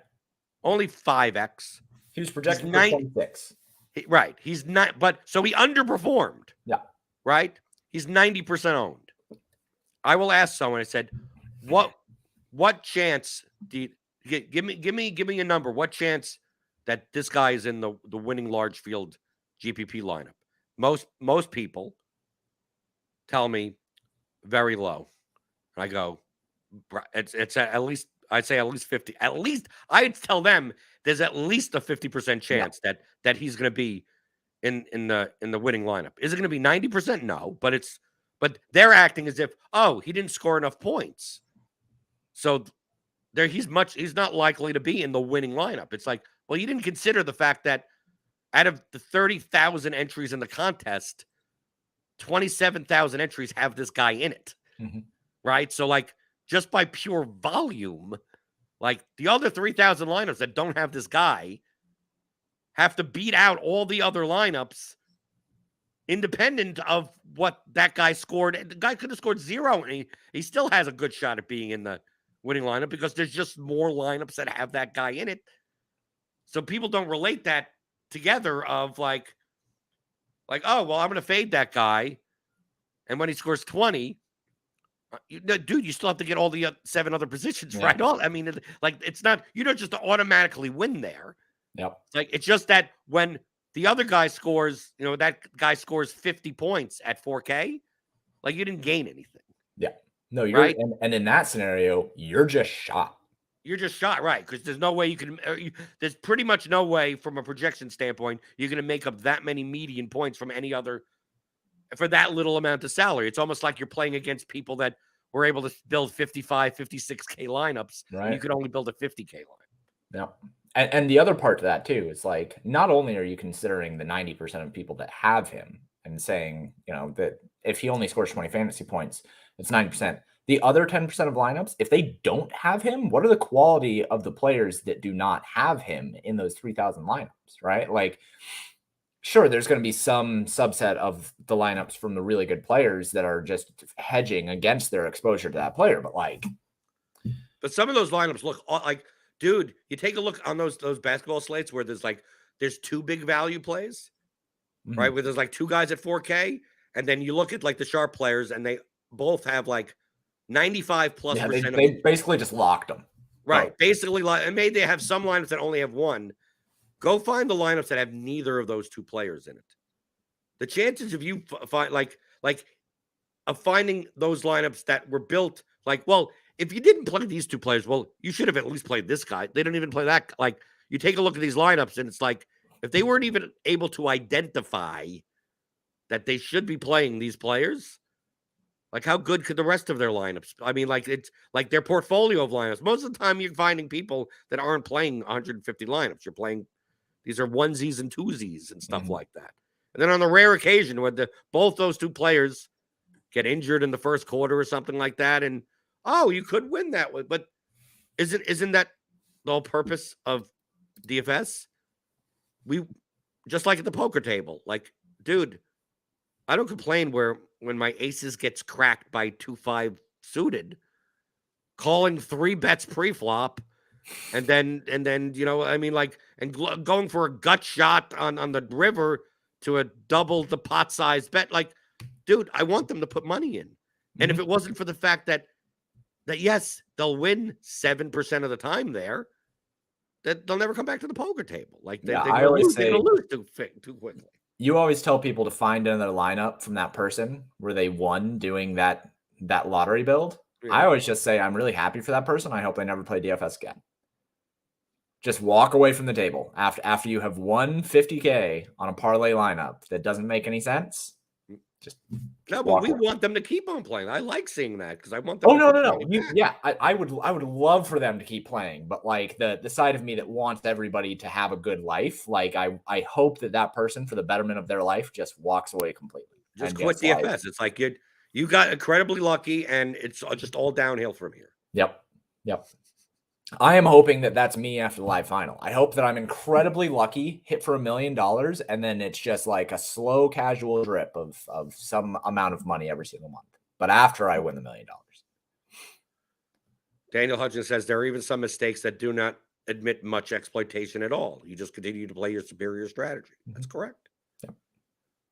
Only 5x. He was projected for 26. Right. He's not, but so he underperformed. Yeah. Right? He's 90% owned. I will ask someone, I said, what chance do you give me a number? What chance that this guy is in the winning large field GPP lineup? Most people tell me very low. And I go, it's at least, I'd say at least 50. At least I'd tell them there's at least a 50% chance that he's going to be in the winning lineup. Is it going to be 90%? No, but they're acting as if, oh, he didn't score enough points, so he's not likely to be in the winning lineup. It's like, well, you didn't consider the fact that out of the 30,000 entries in the contest, 27,000 entries have this guy in it. Mm-hmm. Right? So, like, just by pure volume, like, the other 3,000 lineups that don't have this guy have to beat out all the other lineups independent of what that guy scored. The guy could have scored 0, and he still has a good shot at being in the winning lineup because there's just more lineups that have that guy in it. So people don't relate that together of like, oh, well, I'm going to fade that guy. And when he scores 20, dude, you still have to get all the 7 other positions right. I mean, like, it's not, you don't just automatically win there. Yep. Like, it's just that when the other guy scores, that guy scores 50 points at 4K, like, you didn't gain anything. Yeah. No, you're right. And in that scenario, you're just shot. You're just shot, right? Because there's no way you can. There's pretty much no way, from a projection standpoint, you're going to make up that many median points from any other for that little amount of salary. It's almost like you're playing against people that were able to build 55, 56K lineups. Right. And you could only build a 50K line. Yeah. And the other part to that too is, like, not only are you considering the 90% of people that have him and saying, that if he only scores 20 fantasy points, it's 90%. The other 10% of lineups, if they don't have him, what are the quality of the players that do not have him in those 3,000 lineups, right? Like, sure, there's going to be some subset of the lineups from the really good players that are just hedging against their exposure to that player, but some of those lineups look like, dude, you take a look on those basketball slates where there's 2 big value plays, mm-hmm. right? Where there's like 2 guys at 4K, and then you look at like the sharp players, and they both have like 95+%. They basically just locked them. Right. Oh. Basically, and maybe they have some lineups that only have 1. Go find the lineups that have neither of those 2 players in it. The chances of you of finding those lineups that were built like, well, if you didn't play these 2 players, well, you should have at least played this guy. They don't even play that. Like, you take a look at these lineups, and it's like, if they weren't even able to identify that they should be playing these players, like, how good could the rest of their lineups? I mean, like, it's like their portfolio of lineups. Most of the time, you're finding people that aren't playing 150 lineups. You're playing, these are onesies and twosies and stuff like that. And then on the rare occasion when both those 2 players get injured in the first quarter or something like that, and you could win that way. But isn't that the whole purpose of DFS? We just like at the poker table. Like, dude, I don't complain when my aces gets cracked by 2-5 suited, calling 3 bets pre-flop, and then I mean, like, and going for a gut shot on the river to a double the pot size bet. Like, dude, I want them to put money in. Mm-hmm. And if it wasn't for the fact that yes, they'll win 7% of the time there, that they'll never come back to the poker table. Like, they're going to lose too quickly. You always tell people to find another lineup from that person where they won doing that lottery build. Yeah. I always just say, I'm really happy for that person. I hope they never play DFS again. Just walk away from the table after you have won 50K on a parlay lineup that doesn't make any sense. No, but we want them to keep on playing. I like seeing that because I want them. Oh, no. I would love for them to keep playing, but like the side of me that wants everybody to have a good life, like I hope that person, for the betterment of their life, just walks away completely. Just quit DFS. It's like you got incredibly lucky, and it's just all downhill from here. Yep. I am hoping that that's me after the live final. I hope that I'm incredibly lucky, hit for $1 million, and then it's just like a slow, casual drip of some amount of money every single month. But after I win the $1 million. Daniel Hutchins says there are even some mistakes that do not admit much exploitation at all. You just continue to play your superior strategy. That's correct. Yep.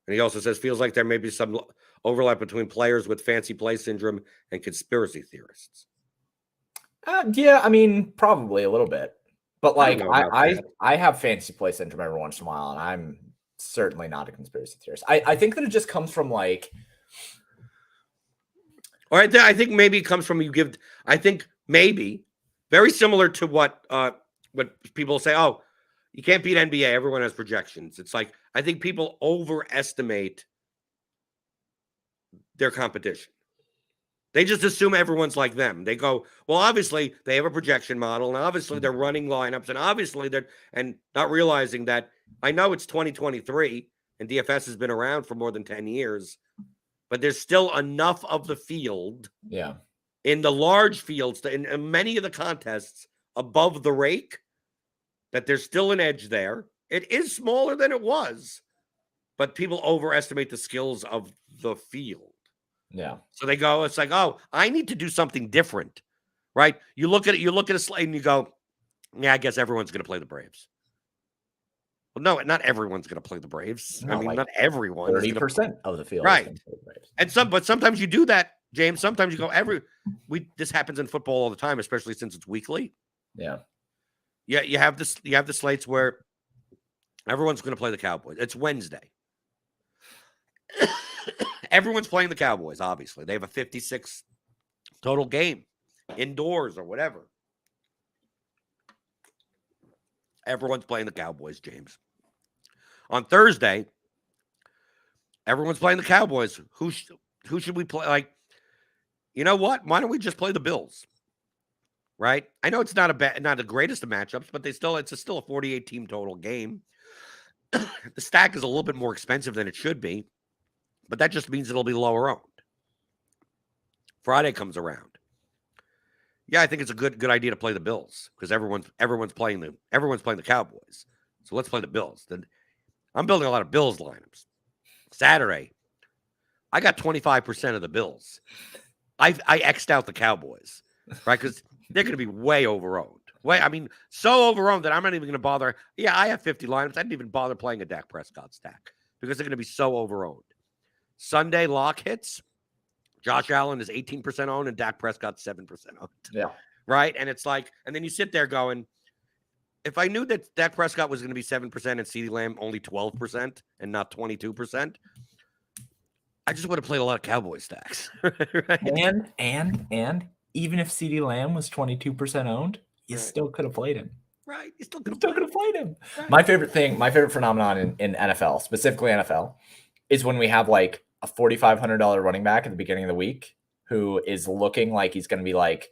And he also says, feels like there may be some overlap between players with fancy play syndrome and conspiracy theorists. Yeah, I mean, probably a little bit. But like, I have fantasy play syndrome every once in a while, and I'm certainly not a conspiracy theorist. I think that it just comes from like, or I think maybe it comes from I think maybe very similar to what people say. Oh, you can't beat NBA. Everyone has projections. It's like I think people overestimate their competition. They just assume everyone's like them. They go, well, obviously they have a projection model, and obviously they're running lineups, and obviously and not realizing that I know it's 2023 and DFS has been around for more than 10 years, but there's still enough of the field in the large fields, in many of the contests above the rake, that there's still an edge there. It is smaller than it was, but people overestimate the skills of the field. Yeah. So they go, it's like, oh, I need to do something different, right? You look at a slate and you go, yeah, I guess everyone's going to play the Braves. Well, no, not everyone's going to play the Braves. No, I mean, not everyone. 30% of the field, right? And but sometimes you do that, James. Sometimes you go this happens in football all the time, especially since it's weekly. Yeah. Yeah, you have the slates where everyone's going to play the Cowboys. It's Wednesday. Everyone's playing the Cowboys, obviously. They have a 56 total game, indoors or whatever. Everyone's playing the Cowboys, James. On Thursday, everyone's playing the Cowboys. Who should we play? Like, you know what? Why don't we just play the Bills? Right? I know it's not the greatest of matchups, but it's still a 48-team total game. The stack is a little bit more expensive than it should be, but that just means it'll be lower owned. Friday comes around. Yeah, I think it's a good idea to play the Bills because everyone's playing the Cowboys. So let's play the Bills. Then I'm building a lot of Bills lineups. Saturday, I got 25% of the Bills. I X'd out the Cowboys, right? Because they're going to be way overowned. So overowned that I'm not even going to bother. Yeah, I have 50 lineups. I didn't even bother playing a Dak Prescott stack because they're going to be so overowned. Sunday lock hits. Josh Allen is 18% owned and Dak Prescott 7% owned. Yeah. Right? And it's like, and then you sit there going, if I knew that Dak Prescott was going to be 7% and CeeDee Lamb only 12% and not 22%, I just would have played a lot of Cowboy stacks. Right? And even if CeeDee Lamb was 22% owned, you still could have played him. Right. You still could have played him. Right. My favorite phenomenon in NFL, specifically NFL, is when we have like a $4,500 running back at the beginning of the week who is looking like he's going to be like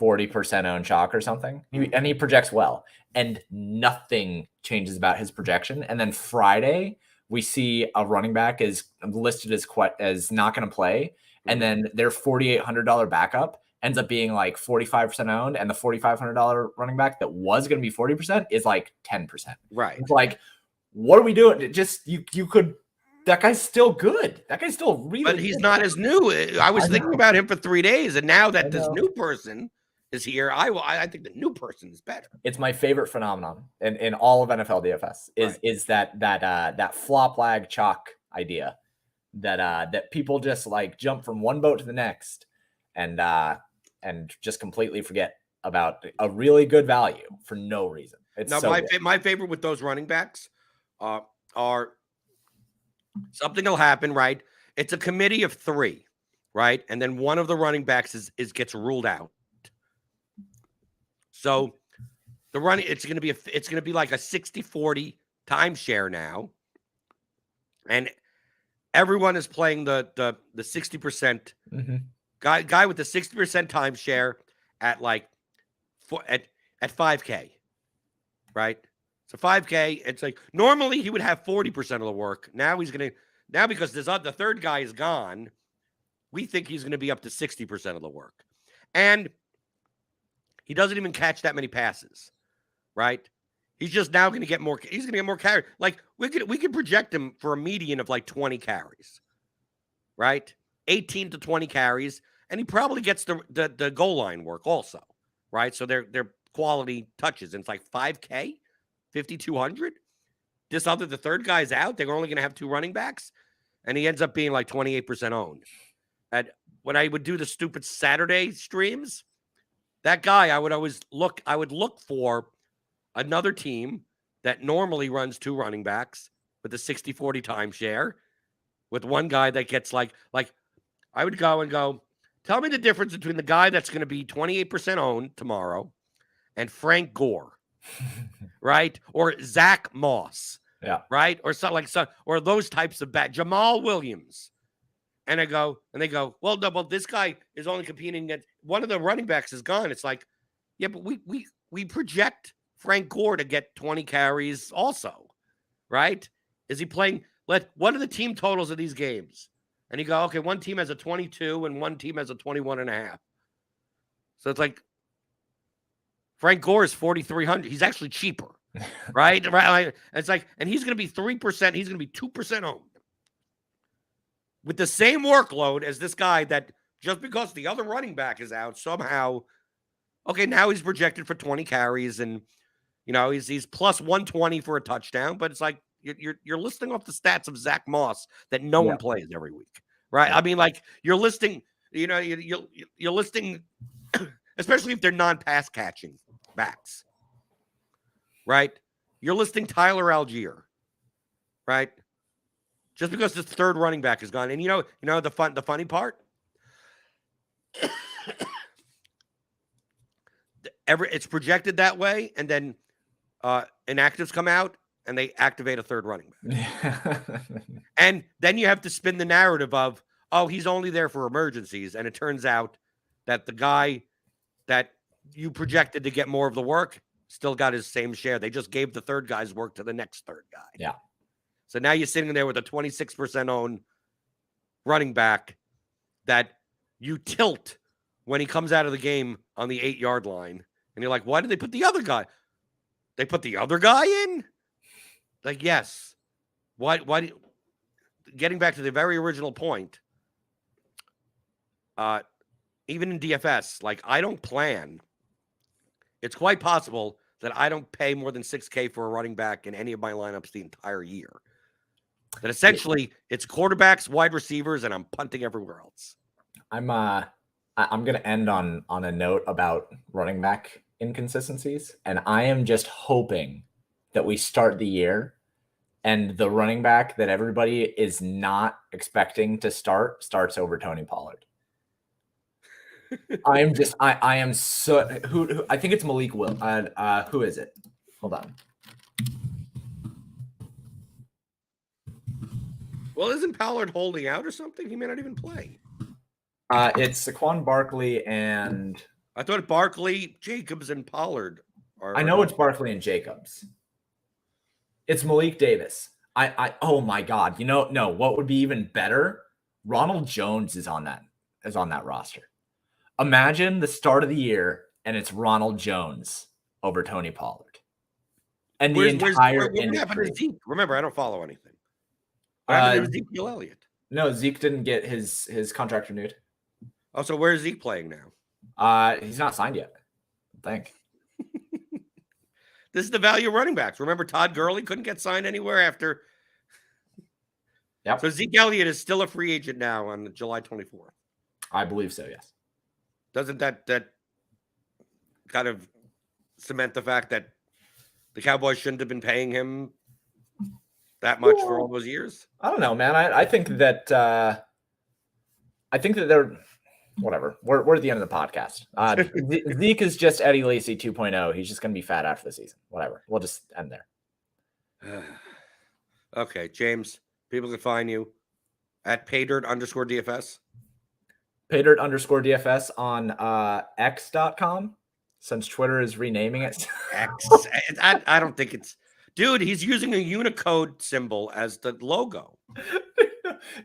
40% owned chalk or something. And he projects well, and nothing changes about his projection. And then Friday, we see a running back is listed as not going to play. And then their $4,800 backup ends up being like 45% owned. And the $4,500 running back that was going to be 40% is like 10%. Right. It's like, what are we doing? It just, you could, that guy's still good. That guy's still really But he's good. not as new. I was thinking about him for 3 days. And now that this new person is here, I think the new person is better. It's my favorite phenomenon in all of NFL DFS is that flop lag chalk idea that people just like jump from one boat to the next and just completely forget about a really good value for no reason. It's my favorite with those running backs are something will happen, right? It's a committee of 3, right? And then one of the running backs gets ruled out. So the running, it's going to be like a 60-40 timeshare now. And everyone is playing the 60% guy with the 60% timeshare at like at 5K, right? So 5K, it's like normally he would have 40% of the work. Now because the third guy is gone, we think he's going to be up to 60% of the work. And He doesn't even catch that many passes, right? He's just now going to get more. He's going to get more carries. Like we could project him for a median of like 20 carries, right? 18 to 20 carries, and he probably gets the goal line work also, right? So they're quality touches, and it's like 5K, 5,200. The third guy's out. They're only going to have 2 running backs, and he ends up being like 28% owned. And when I would do the stupid Saturday streams, that guy I would look for another team that normally runs 2 running backs with a 60-40 timeshare, with one guy that gets like I would go and go, tell me the difference between the guy that's going to be 28% owned tomorrow and Frank Gore, right? Or Zach Moss, right? Or something or those types of Jamal Williams. And they go, well, no, but this guy is only competing against one of the running backs is gone. It's like, yeah, but we project Frank Gore to get 20 carries also, right? Is he playing? What are the team totals of these games? And you go, okay, one team has a 22 and one team has a 21.5. So it's like Frank Gore is 4,300. He's actually cheaper, right? Right. It's like, and he's going to be 3%. He's going to be 2% owned with the same workload as this guy that just because the other running back is out somehow, okay, now he's projected for 20 carries and, he's plus 120 for a touchdown, but it's like you're listing off the stats of Zach Moss that no one plays every week, right? I mean, like you're listing, you're listing, especially if they're non-pass catching backs, right? You're listing Tyler Algier, right? Just because the third running back is gone. And the funny part? It's projected that way, and then inactives come out and they activate a third running back. And then you have to spin the narrative of, oh, he's only there for emergencies. And it turns out that the guy that you projected to get more of the work still got his same share. They just gave the third guy's work to the next third guy. Yeah. So now you're sitting there with a 26% owned running back that you tilt when he comes out of the game on the 8-yard line. And you're like, why did they put the other guy? They put the other guy in? Like, yes. Why? Getting back to the very original point, even in DFS, like I don't plan. It's quite possible that I don't pay more than $6K for a running back in any of my lineups the entire year. That essentially it's quarterbacks, wide receivers, and I'm punting everywhere else. I'm going to end on a note about running back inconsistencies, and I am just hoping that we start the year and the running back that everybody is not expecting to starts over Tony Pollard. I am so who I think it's Malik Will. Who is it? Hold on. Well, isn't Pollard holding out or something? He may not even play. It's Saquon Barkley and I thought Barkley, Jacobs, and Pollard are. I know it's Barkley and Jacobs. It's Malik Davis. Oh my God. No, what would be even better? Ronald Jones is on that roster. Imagine the start of the year and it's Ronald Jones over Tony Pollard. And the entire industry. Remember, I don't follow anything. What happened to Ezekiel Elliott? No, Zeke didn't get his contract renewed. Oh, so where's Zeke playing now? He's not signed yet, I think. This is the value of running backs. Remember, Todd Gurley couldn't get signed anywhere after. Yep. So Zeke Elliott is still a free agent now on July 24th. I believe so, yes. Doesn't that kind of cement the fact that the Cowboys shouldn't have been paying him that much for all those years? I don't know, man. I think that they're whatever. We're at the end of the podcast. Zeke is just Eddie Lacy 2.0. He's just going to be fat after the season. Whatever. We'll just end there. Okay, James. People can find you at paydirt_DFS. Paydirt_DFS on X.com, since Twitter is renaming it. X. I don't think it's. Dude, he's using a Unicode symbol as the logo.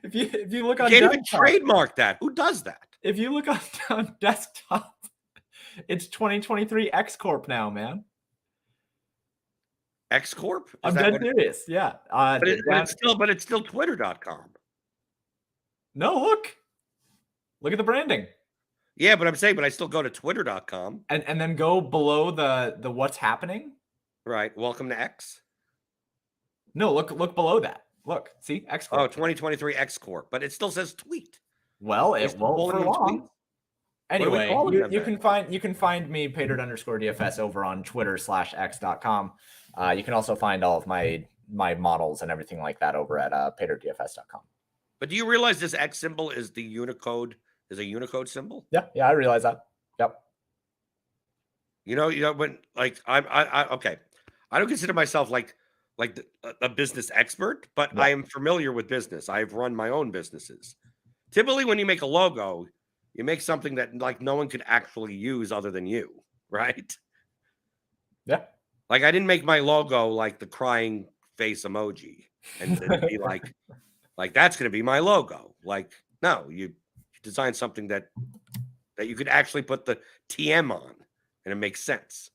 If you look on you can't even trademark that. Who does that? If you look on desktop, It's 2023 X Corp now, man. X Corp? I'm dead serious. Yeah. But it's still Twitter.com. No, look at the branding. Yeah, but I'm saying, but I still go to Twitter.com. And then go below the what's happening. Right. Welcome to X. No, look below that. Look, see, X Corp. Oh, 2023 X Corp, but it still says tweet. Well, it won't for long. Anyway, you can find me Patered_DFS over on Twitter/X.com. You can also find all of my models and everything like that over at PateredDFS.com. But do you realize this X symbol is the Unicode? Is a Unicode symbol? Yeah, I realize that. Yep. You know when like I okay, I don't consider myself like a business expert, but Yeah. I am familiar with business. I've run my own businesses. Typically, when you make a logo, you make something that like no one could actually use other than you, right? Yeah. Like I didn't make my logo like the crying face emoji and be like that's going to be my logo. Like no, you design something that you could actually put the TM on and it makes sense.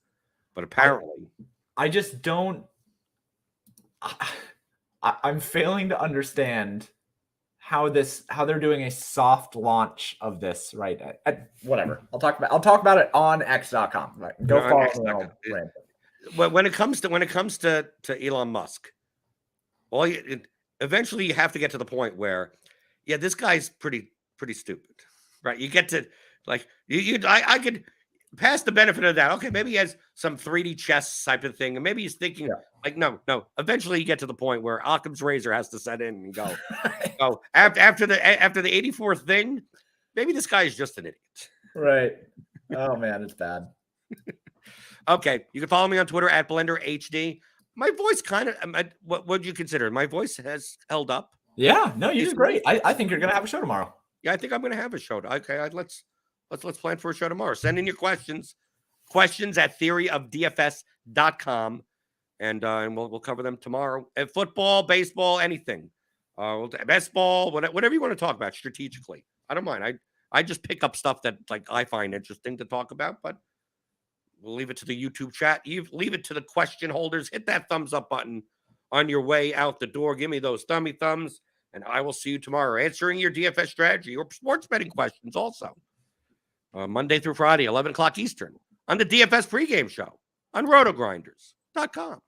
But apparently, I just don't. I'm failing to understand how they're doing a soft launch of this right whatever. I'll talk about it on X.com. Right. Go follow me. When it comes to Elon Musk, well, eventually you have to get to the point where, yeah, this guy's pretty stupid, right? You get to like I could pass the benefit of that. Okay, maybe he has some 3D chess type of thing, and maybe he's thinking like, no. Eventually, you get to the point where Occam's razor has to set in and go, oh, after the 84th thing, maybe this guy is just an idiot. Right. Oh man, it's bad. Okay, you can follow me on Twitter at BlenderHD. My voice kind of, what would you consider? My voice has held up. Yeah, no, you did great. I think you're gonna have a show tomorrow. Yeah, I think I'm gonna have a show. Okay, let's plan for a show tomorrow. Send in your questions at theoryofdfs.com, and we'll cover them tomorrow. Football, baseball, anything, best ball, whatever you want to talk about strategically. I don't mind. I just pick up stuff that like I find interesting to talk about, but we'll leave it to the YouTube chat. You leave it to the question holders. Hit that thumbs up button on your way out the door. Give me those thummy thumbs, and I will see you tomorrow answering your DFS strategy or sports betting questions also. Monday through Friday, 11 o'clock Eastern, on the DFS pregame show on RotoGrinders.com.